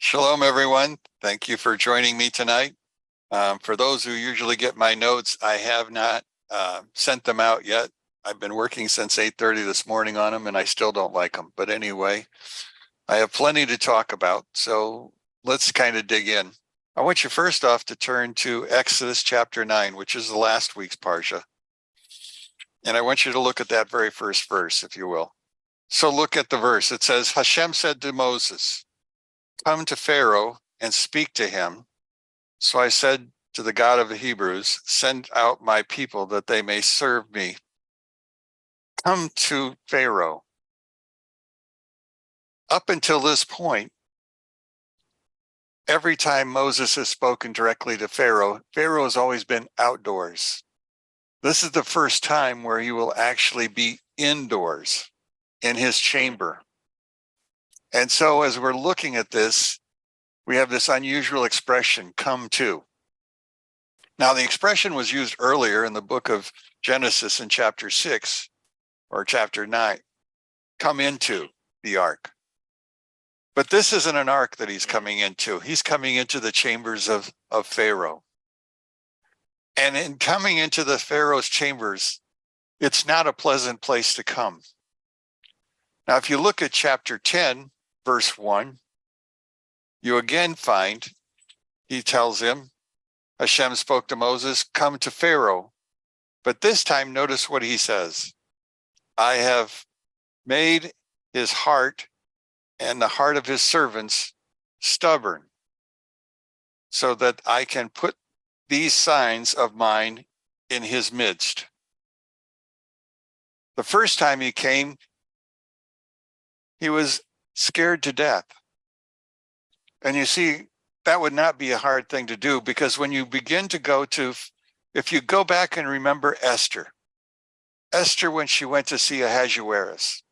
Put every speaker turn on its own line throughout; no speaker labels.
Shalom, everyone. Thank you for joining me tonight. For those who usually get my notes, I have not sent them out yet. I've been working since 8:30 this morning on them, and I still don't like them. But anyway, I have plenty to talk about, so let's kind of dig in. I want you first off to turn to Exodus chapter 9, which is the last week's Parsha. And I want you to look at that very first verse, if you will. So look at the verse. It says, Hashem said to Moses, "Come to Pharaoh and speak to him." So I said to the God of the Hebrews, "Send out my people that they may serve me." Come to Pharaoh. Up until this point, every time Moses has spoken directly to Pharaoh, Pharaoh has always been outdoors. This is the first time where he will actually be indoors in his chamber. And so as we're looking at this, we have this unusual expression, come to. Now, the expression was used earlier in the book of Genesis in chapter 6 or chapter 9, come into the ark. But this isn't an ark that he's coming into. He's coming into the chambers of Pharaoh. And in coming into the Pharaoh's chambers, it's not a pleasant place to come. Now, if you look at chapter 10, verse 1, you again find, he tells him, Hashem spoke to Moses, come to Pharaoh. But this time, notice what he says. I have made his heart and the heart of his servants stubborn, so that I can put these signs of mine in his midst. The first time he came, he was scared to death. And you see, that would not be a hard thing to do, because when you begin to go to, if you go back and remember Esther, when she went to see Ahasuerus,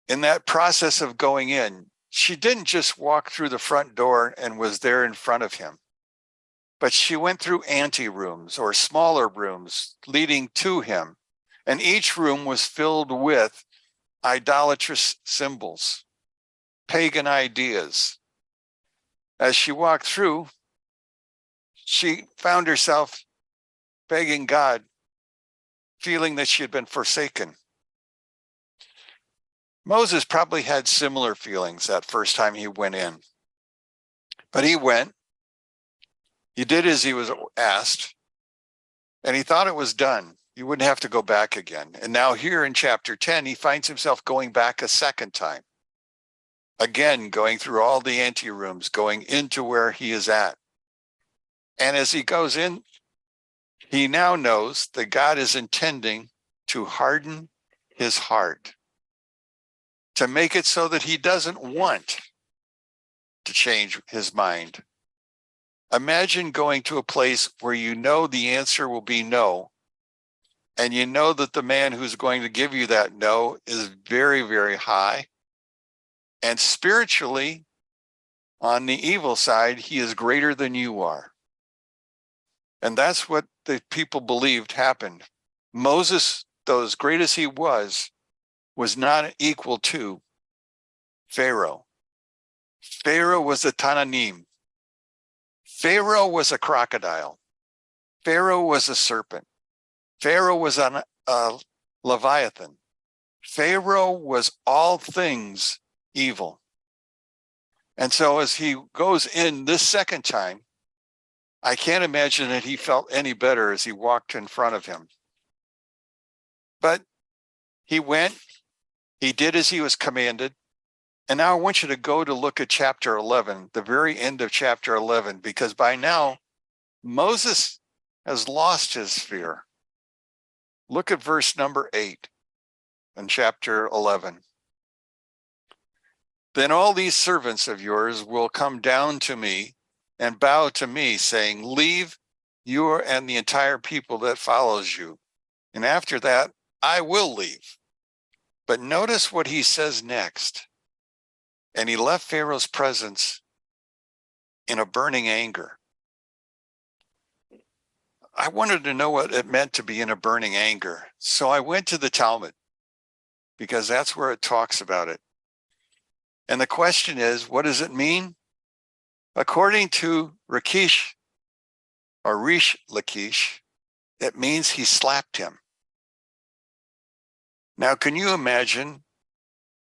in that process of going in, she didn't just walk through the front door and was there in front of him, but she went through anterooms or smaller rooms leading to him. And each room was filled with idolatrous symbols, pagan ideas. As she walked through, she found herself begging God, feeling that she had been forsaken. Moses probably had similar feelings that first time he went in. But he went, he did as he was asked, and he thought it was done. He wouldn't have to go back again. And now here in chapter 10, he finds himself going back a second time. Again, going through all the anterooms, going into where he is at. And as he goes in, he now knows that God is intending to harden his heart, to make it so that he doesn't want to change his mind. Imagine going to a place where you know the answer will be no, and you know that the man who's going to give you that no is very, very high. And spiritually, on the evil side, he is greater than you are. And that's what the people believed happened. Moses, though as great as he was not equal to Pharaoh. Pharaoh was a Tananim. Pharaoh was a crocodile. Pharaoh was a serpent. Pharaoh was a Leviathan. Pharaoh was all things evil. And so as he goes in this second time, I can't imagine that he felt any better as he walked in front of him. But he went, he did as he was commanded. And now I want you to go to look at chapter 11, the very end of chapter 11, because by now Moses has lost his fear. Look at verse number 8 in chapter 11. Then all these servants of yours will come down to me and bow to me, saying, leave you and the entire people that follows you. And after that, I will leave. But notice what he says next. And he left Pharaoh's presence in a burning anger. I wanted to know what it meant to be in a burning anger. So I went to the Talmud, because that's where it talks about it. And the question is, what does it mean? According to Rakish, or Rish Lakish, it means he slapped him. Now, can you imagine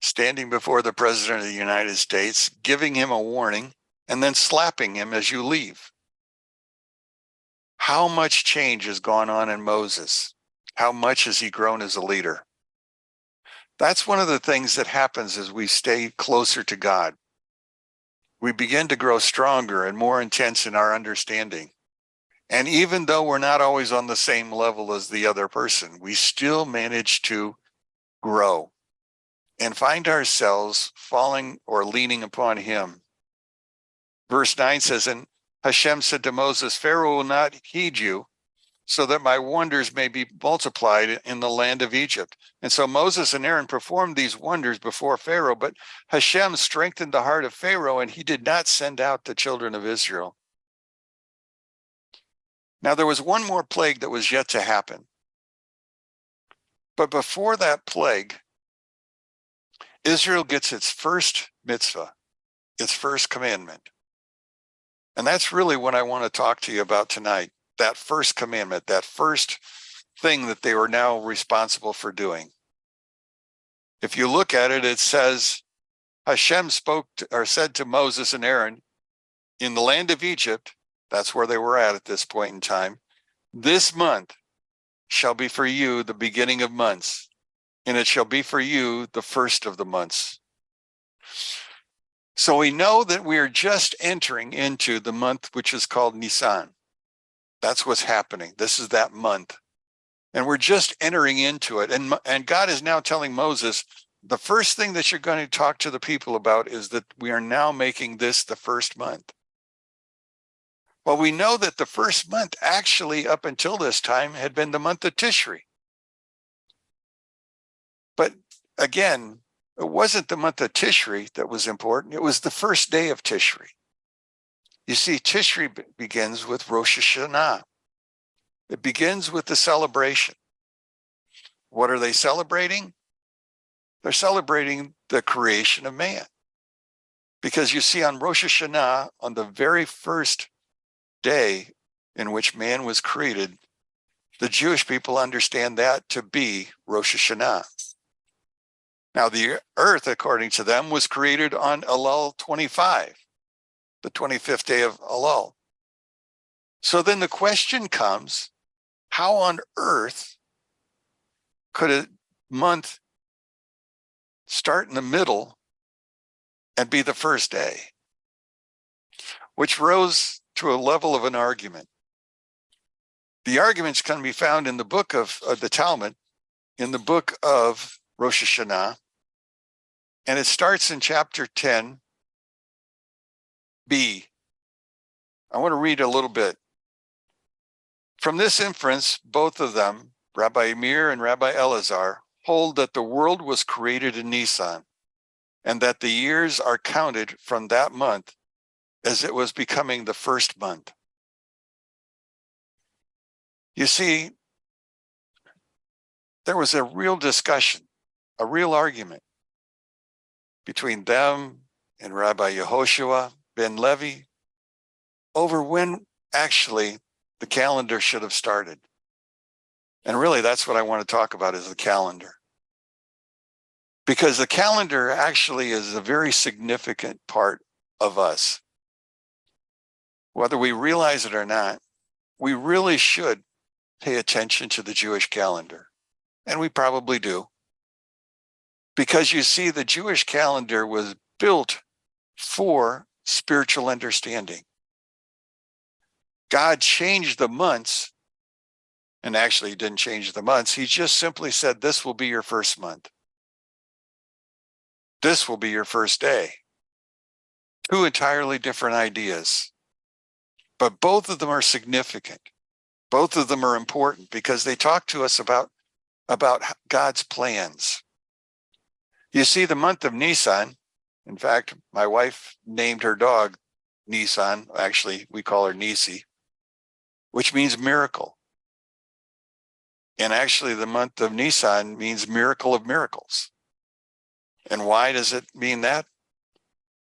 standing before the President of the United States, giving him a warning, and then slapping him as you leave? How much change has gone on in Moses? How much has he grown as a leader? That's one of the things that happens as we stay closer to God. We begin to grow stronger and more intense in our understanding. And even though we're not always on the same level as the other person, we still manage to grow and find ourselves falling or leaning upon him. Verse 9 says, and Hashem said to Moses, Pharaoh will not heed you, so that my wonders may be multiplied in the land of Egypt. And so Moses and Aaron performed these wonders before Pharaoh, but Hashem strengthened the heart of Pharaoh, and he did not send out the children of Israel. Now there was one more plague that was yet to happen. But before that plague, Israel gets its first mitzvah, its first commandment. And that's really what I want to talk to you about tonight. That first commandment, that first thing that they were now responsible for doing. If you look at it, it says, Hashem said to Moses and Aaron, in the land of Egypt, that's where they were at this point in time, this month shall be for you the beginning of months, and it shall be for you the first of the months. So we know that we are just entering into the month which is called Nisan. That's what's happening. This is that month. And we're just entering into it. And God is now telling Moses, the first thing that you're going to talk to the people about is that we are now making this the first month. Well, we know that the first month actually up until this time had been the month of Tishri. But again, it wasn't the month of Tishri that was important. It was the first day of Tishri. You see, Tishri begins with Rosh Hashanah. It begins with the celebration. What are they celebrating? They're celebrating the creation of man. Because you see, on Rosh Hashanah, on the very first day in which man was created, the Jewish people understand that to be Rosh Hashanah. Now, the earth, according to them, was created on Elul 25. The 25th day of Elul. So then the question comes, how on earth could a month start in the middle and be the first day? Which rose to a level of an argument. The arguments can be found in the book of the Talmud, in the book of Rosh Hashanah, and it starts in chapter 10, B. I want to read a little bit. From this inference, both of them, Rabbi Meir and Rabbi Elazar, hold that the world was created in Nisan, and that the years are counted from that month as it was becoming the first month. You see, there was a real discussion, a real argument between them and Rabbi Yehoshua ben Levi over when actually the calendar should have started. And really, that's what I want to talk about, is the calendar. Because the calendar actually is a very significant part of us. Whether we realize it or not, we really should pay attention to the Jewish calendar. And we probably do. Because you see, the Jewish calendar was built for spiritual understanding. God changed the months, and actually he didn't change the months. He just simply said, this will be your first month. This will be your first day. Two entirely different ideas. But both of them are significant. Both of them are important because they talk to us about God's plans. You see, the month of Nisan, in fact, my wife named her dog Nisan. Actually, we call her Nisi, which means miracle. And actually, the month of Nisan means miracle of miracles. And why does it mean that?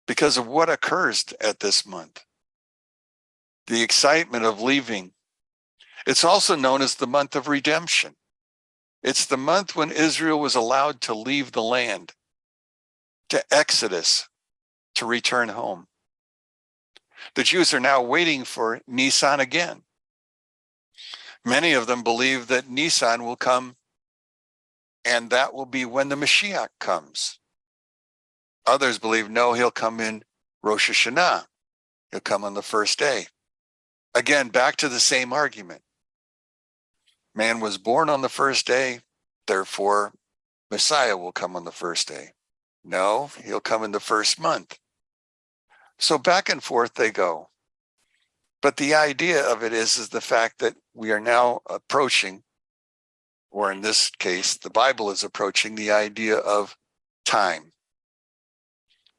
because of what occurs at this month. The excitement of leaving. It's also known as the month of redemption. It's the month when Israel was allowed to leave the land, to exodus, to return home. The Jews are now waiting for Nisan again. Many of them believe that Nisan will come, and that will be when the Mashiach comes. Others believe, no, he'll come in Rosh Hashanah. He'll come on the first day. Again, back to the same argument. Man was born on the first day, therefore Messiah will come on the first day. No, he'll come in the first month. So back and forth they go. But the idea of it is the fact that we are now approaching, or in this case, the Bible is approaching the idea of time.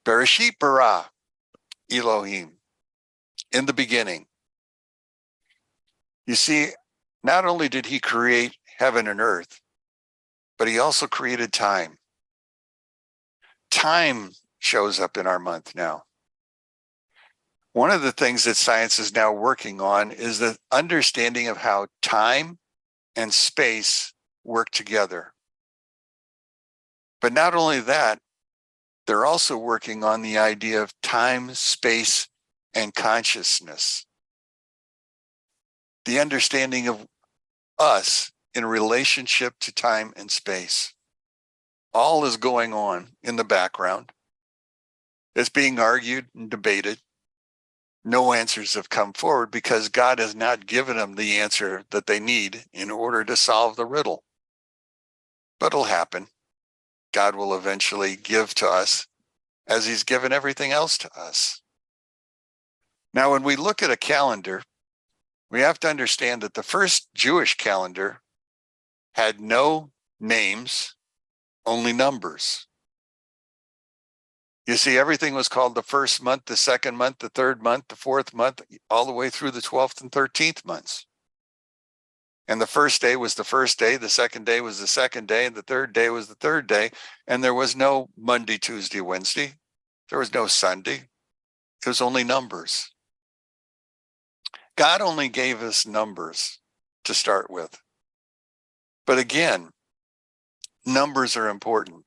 Bereshit bara Elohim, in the beginning. You see, not only did he create heaven and earth, but he also created time. Time shows up in our month now. One of the things that science is now working on is the understanding of how time and space work together. But not only that, they're also working on the idea of time, space, and consciousness. The understanding of us in relationship to time and space. All is going on in the background. It's being argued and debated. No answers have come forward because God has not given them the answer that they need in order to solve the riddle. But it'll happen. God will eventually give to us as he's given everything else to us. Now, when we look at a calendar, we have to understand that the first Jewish calendar had no names, only numbers. You see, everything was called the first month, the second month, the third month, the fourth month, all the way through the 12th and 13th months. And the first day was the first day, the second day was the second day, and the third day was the third day. And there was no Monday, Tuesday, Wednesday. There was no Sunday. It was only numbers. God only gave us numbers to start with. But again, numbers are important.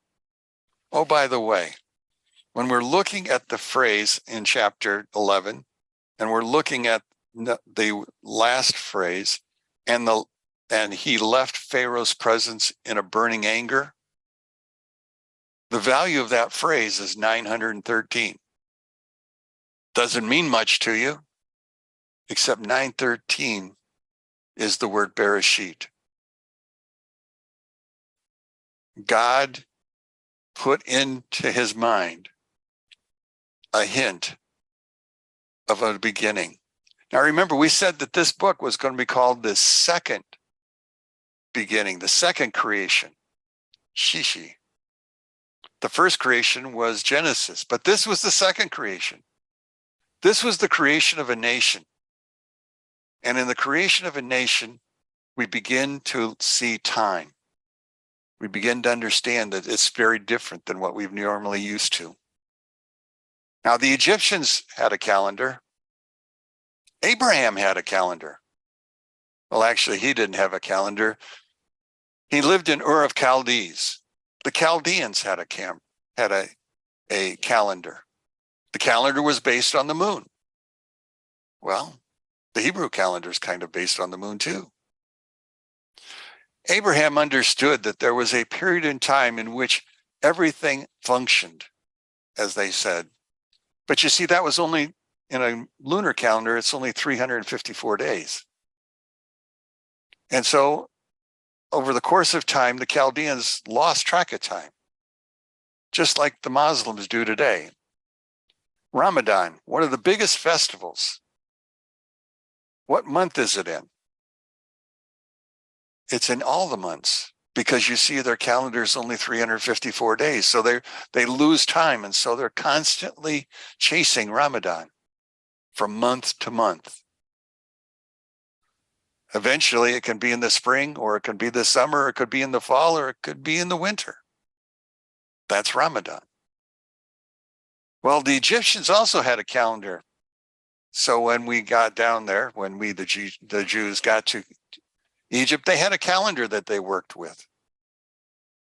Oh, by the way, when we're looking at the phrase in chapter 11, and we're looking at the last phrase, and he left Pharaoh's presence in a burning anger, the value of that phrase is 913. Doesn't mean much to you, except 913 is the word Bereshit. God put into his mind a hint of a beginning. Now remember, we said that this book was going to be called the second beginning, the second creation, Shishi. The first creation was Genesis, but this was the second creation. This was the creation of a nation. And in the creation of a nation, we begin to see time. We begin to understand that it's very different than what we've normally used to. Now, the Egyptians had a calendar. Abraham had a calendar. Well, actually, he didn't have a calendar. He lived in Ur of Chaldees. The Chaldeans had a calendar. The calendar was based on the moon. Well, the Hebrew calendar is kind of based on the moon too. Abraham understood that there was a period in time in which everything functioned, as they said. But you see, that was only in a lunar calendar, it's only 354 days. And so over the course of time, the Chaldeans lost track of time, just like the Muslims do today. Ramadan, one of the biggest festivals. What month is it in? It's in all the months, because you see their calendar is only 354 days. So they lose time. And so they're constantly chasing Ramadan from month to month. Eventually it can be in the spring, or it can be the summer, or it could be in the fall, or it could be in the winter. That's Ramadan. Well, the Egyptians also had a calendar. So when we got down there, when the Jews got to Egypt, they had a calendar that they worked with.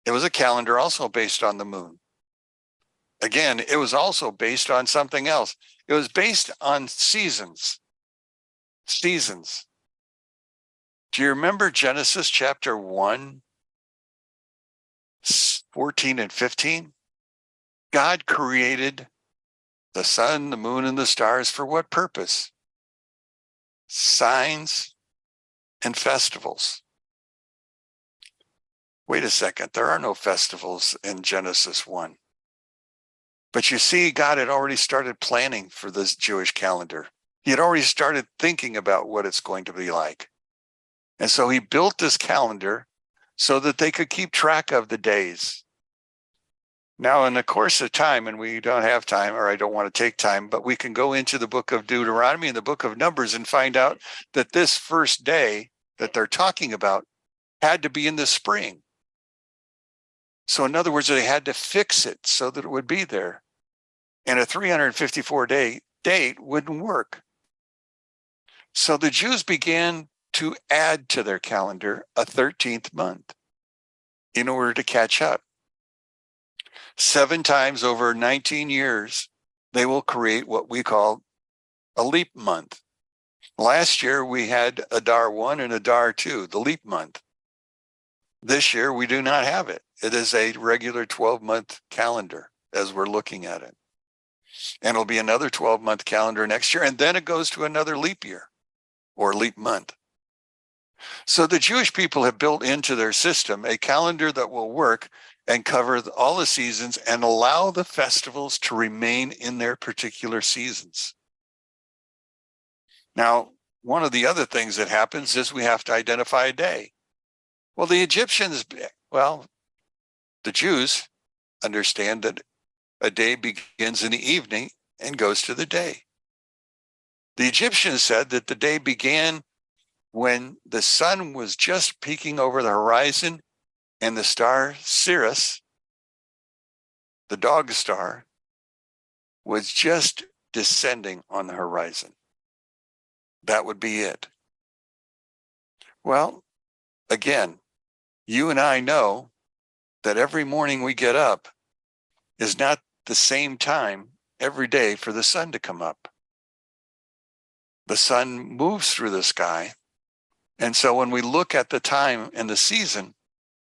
It was a calendar also based on the moon. Again, it was also based on something else. It was based on seasons. Seasons. Do you remember Genesis chapter 1, 14 and 15? God created the sun, the moon, and the stars for what purpose? Signs and festivals. Wait a second, there are no festivals in Genesis 1. But you see, God had already started planning for this Jewish calendar. He had already started thinking about what it's going to be like. And so he built this calendar so that they could keep track of the days. Now, in the course of time, and we don't have time, or I don't want to take time, but we can go into the book of Deuteronomy and the book of Numbers and find out that this first day that they're talking about had to be in the spring. So in other words, they had to fix it so that it would be there. And a 354-day date wouldn't work. So the Jews began to add to their calendar a 13th month in order to catch up. 7 times over 19 years, they will create what we call a leap month. Last year, we had Adar 1 and Adar 2, the leap month. This year, we do not have it. It is a regular 12-month calendar as we're looking at it. And it'll be another 12-month calendar next year, and then it goes to another leap year or leap month. So the Jewish people have built into their system a calendar that will work and cover all the seasons and allow the festivals to remain in their particular seasons. Now, one of the other things that happens is we have to identify a day. Well, the Jews understand that a day begins in the evening and goes to the day. The Egyptians said that the day began when the sun was just peeking over the horizon and the star Sirius, the dog star, was just descending on the horizon. That would be it. Well, again, you and I know that every morning we get up is not the same time every day for the sun to come up. The sun moves through the sky. And so when we look at the time and the season,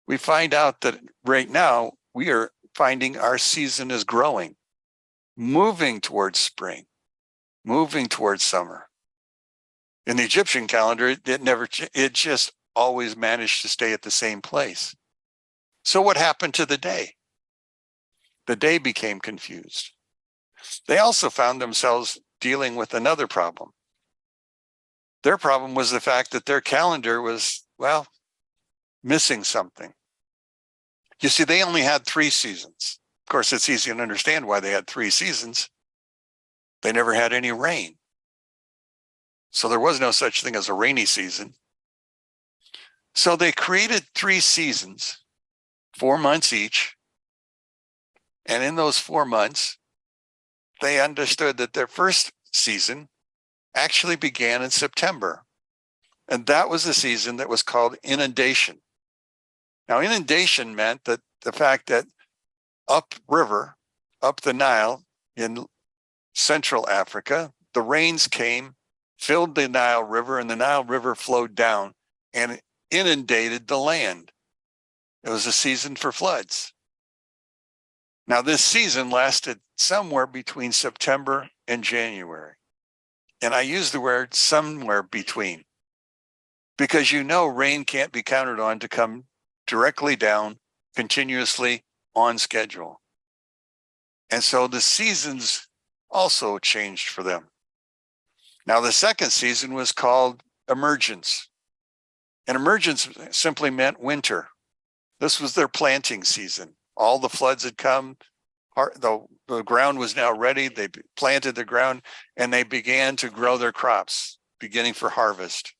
we find out that right now we are finding our season is growing, moving towards spring, moving towards summer. In the Egyptian calendar, it just always managed to stay at the same place. So what happened to the day? The day became confused. They also found themselves dealing with another problem. Their problem was the fact that their calendar was, missing something. You see, they only had 3 seasons. Of course, it's easy to understand why they had 3 seasons. They never had any rain. So there was no such thing as a rainy season. So they created 3 seasons, 4 months each. And in those 4 months, they understood that their first season actually began in September. And that was the season that was called inundation. Now, inundation meant that the fact that upriver, up the Nile in Central Africa, the rains came, filled the Nile River, and the Nile River flowed down and inundated the land. It was a season for floods. Now, this season lasted somewhere between September and January. And I use the word somewhere between, because rain can't be counted on to come directly down continuously on schedule. And so the seasons also changed for them. Now, the second season was called emergence. And emergence simply meant winter. This was their planting season. All the floods had come. The ground was now ready. They planted the ground and they began to grow their crops, beginning for harvest.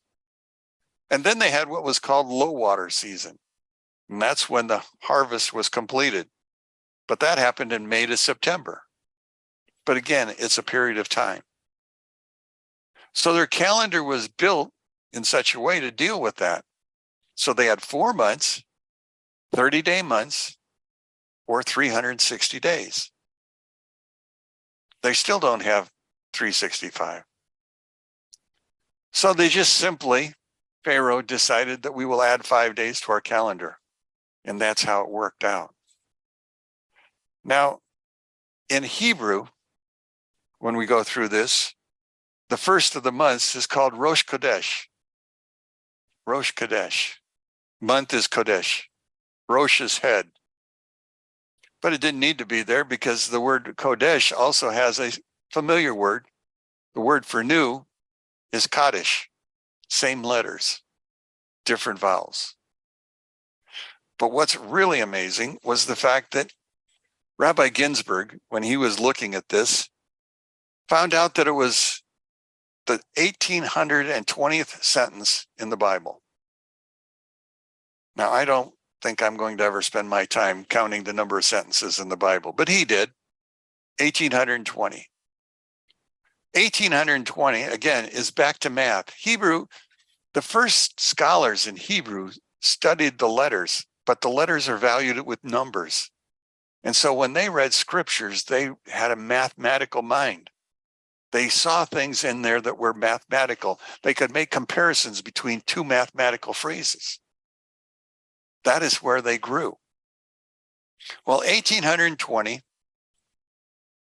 And then they had what was called low water season. And that's when the harvest was completed. But that happened in May to September. But again, it's a period of time. So their calendar was built in such a way to deal with that. So they had 4 months, 30-day months, or 360 days. They still don't have 365. So they just simply, Pharaoh decided that we will add 5 days to our calendar. And that's how it worked out. Now, in Hebrew, when we go through this, the first of the months is called Rosh Chodesh. Rosh Chodesh. Month is Kodesh. Rosh is head. But it didn't need to be there because the word Kodesh also has a familiar word. The word for new is Kaddish. Same letters, different vowels. But what's really amazing was the fact that Rabbi Ginsburg, when he was looking at this, found out that it was the 1820th sentence in the Bible. Now, I don't think I'm going to ever spend my time counting the number of sentences in the Bible, but he did. 1820. 1820, again, is back to math. Hebrew, the first scholars in Hebrew studied the letters, but the letters are valued with numbers. And so when they read scriptures, they had a mathematical mind. They saw things in there that were mathematical. They could make comparisons between two mathematical phrases. That is where they grew. Well, 1820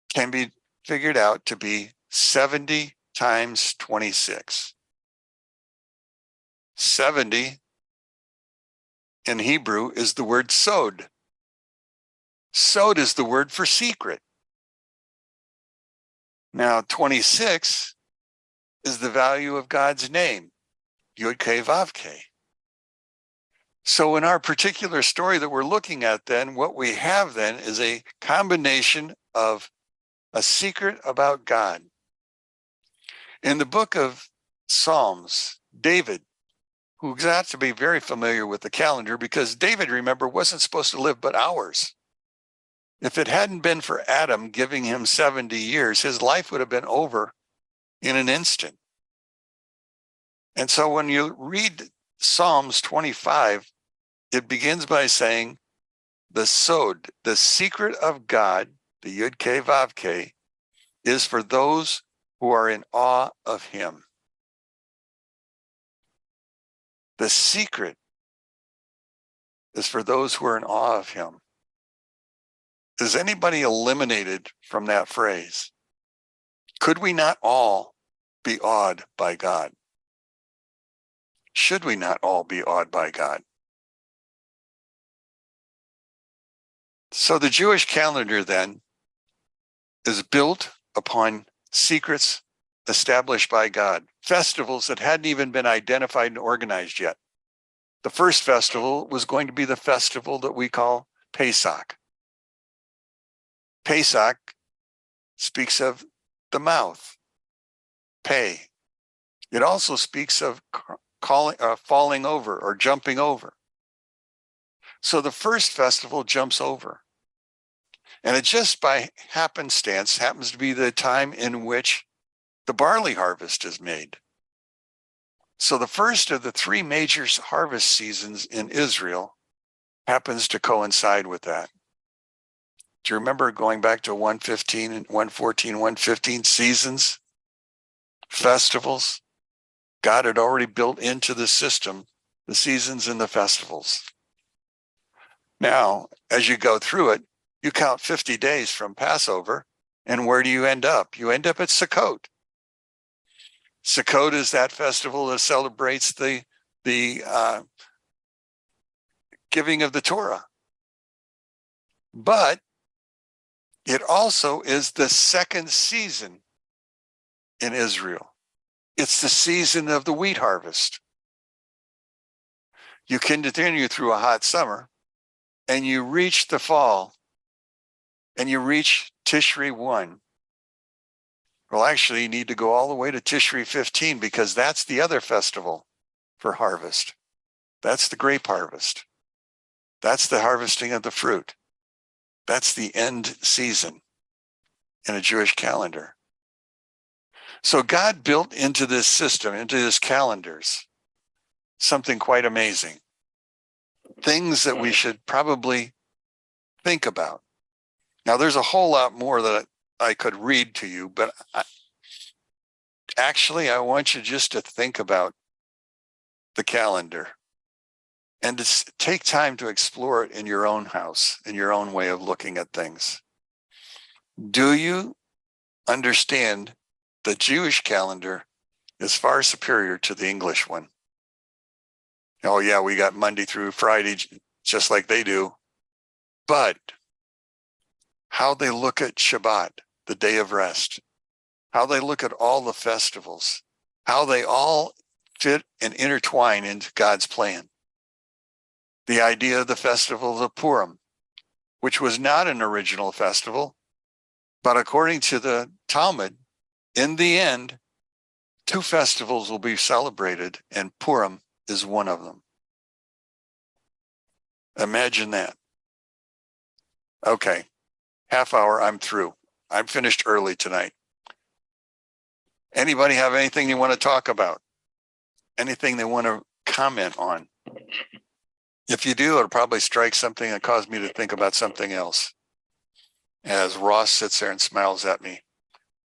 can be figured out to be 70 times 26. 70 in Hebrew is the word sod. Sod is the word for secret. Now, 26 is the value of God's name, Yod-Keh Vav-Keh. So in our particular story that we're looking at then, what we have then is a combination of a secret about God. In the book of Psalms, David, who got to be very familiar with the calendar because David, remember, wasn't supposed to live but hours. If it hadn't been for Adam giving him 70 years, his life would have been over in an instant. And so when you read Psalms 25, it begins by saying, the sod, the secret of God, the Yud-Keh Vav-Keh, is for those who are in awe of him. The secret is for those who are in awe of him. Is anybody eliminated from that phrase? Could we not all be awed by God? Should we not all be awed by God? So the Jewish calendar then is built upon secrets established by God, festivals that hadn't even been identified and organized yet. The first festival was going to be the festival that we call Pesach. Pesach speaks of the mouth, pay. It also speaks of falling over or jumping over. So the first festival jumps over. And it just by happenstance happens to be the time in which the barley harvest is made. So the first of the 3 major harvest seasons in Israel happens to coincide with that. Do you remember going back to 115 and 114, 115 seasons, festivals? God had already built into the system the seasons and the festivals. Now, as you go through it, you count 50 days from Passover, and where do you end up? You end up at Sukkot. Sukkot is that festival that celebrates the giving of the Torah. But it also is the second season in Israel. It's the season of the wheat harvest. You continue through a hot summer, and you reach the fall, and you reach Tishri 1. Well, actually, you need to go all the way to Tishri 15 because that's the other festival for harvest. That's the grape harvest. That's the harvesting of the fruit. That's the end season in a Jewish calendar. So God built into this system, into his calendars, something quite amazing. Things that we should probably think about. Now, there's a whole lot more that I could read to you, but actually, I want you just to think about the calendar and to take time to explore it in your own house, in your own way of looking at things. Do you understand the Jewish calendar is far superior to the English one? Oh, yeah, we got Monday through Friday, just like they do. But how they look at Shabbat, the day of rest, how they look at all the festivals, how they all fit and intertwine into God's plan. The idea of the festival of Purim, which was not an original festival, but according to the Talmud, in the end, 2 festivals will be celebrated, and Purim is one of them. Imagine that. Okay, half hour, I'm through. I'm finished early tonight. Anybody have anything you want to talk about? Anything they want to comment on? If you do, it'll probably strike something that caused me to think about something else. As Ross sits there and smiles at me.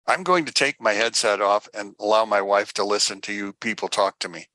I'm going to take my headset off and allow my wife to listen to you people talk to me.